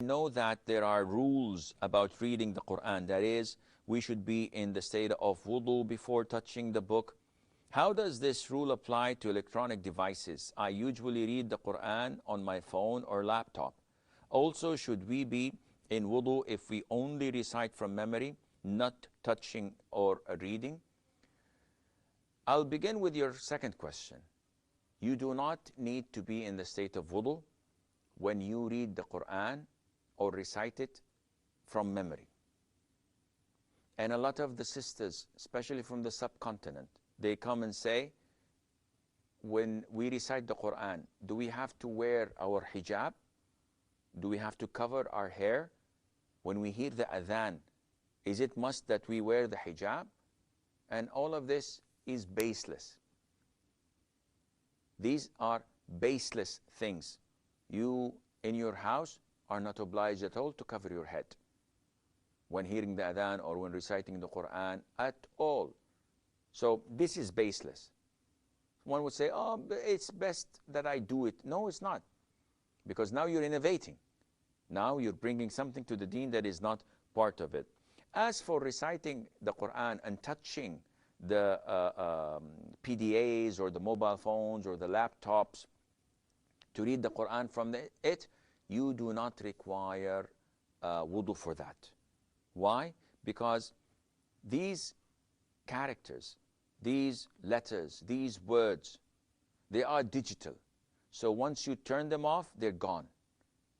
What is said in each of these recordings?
Know that there are rules about reading the Quran. That is, we should be in the state of wudu before touching the book. How does this rule apply to electronic devices? I usually read the Quran on my phone or laptop. Also, should we be in wudu if we only recite from memory, not touching or reading? I'll begin with your second question. You do not need to be in the state of wudu when you read the Quran or recite it from memory. And a lot of the sisters, especially from the subcontinent, they come and say, when we recite the Quran, do we have to wear our hijab? Do we have to cover our hair? When we hear the adhan, is it must that we wear the hijab? And all of this is baseless. These are baseless things. You, in your house, are not obliged at all to cover your head when hearing the adhan or when reciting the Quran at all. So this is baseless. One would say, oh, it's best that I do it. No, it's not. Because now you're innovating. Now you're bringing something to the deen that is not part of it. As for reciting the Quran and touching the PDAs or the mobile phones or the laptops to read the Quran from it, you do not require wudu for that. Why? Because these characters, these letters, these words, they are digital. So once you turn them off, they're gone.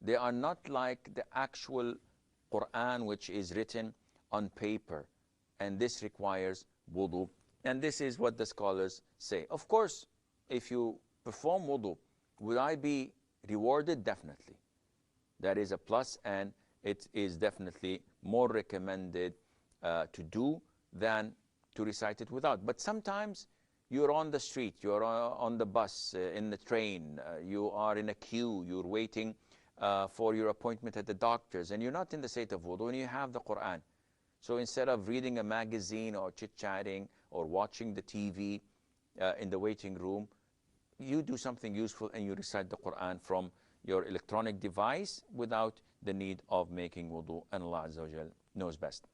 They are not like the actual Quran, which is written on paper. And this requires wudu. And this is what the scholars say. Of course, if you perform wudu, would I be rewarded? Definitely. That is a plus, and it is definitely more recommended to do than to recite it without. But sometimes you're on the street, you're on the bus, in the train, you are in a queue, you're waiting for your appointment at the doctor's, and you're not in the state of wudu, and you have the Quran. So instead of reading a magazine or chit-chatting or watching the TV in the waiting room, you do something useful and you recite the Quran from your electronic device without the need of making wudu, and Allah Azza wa Jal knows best.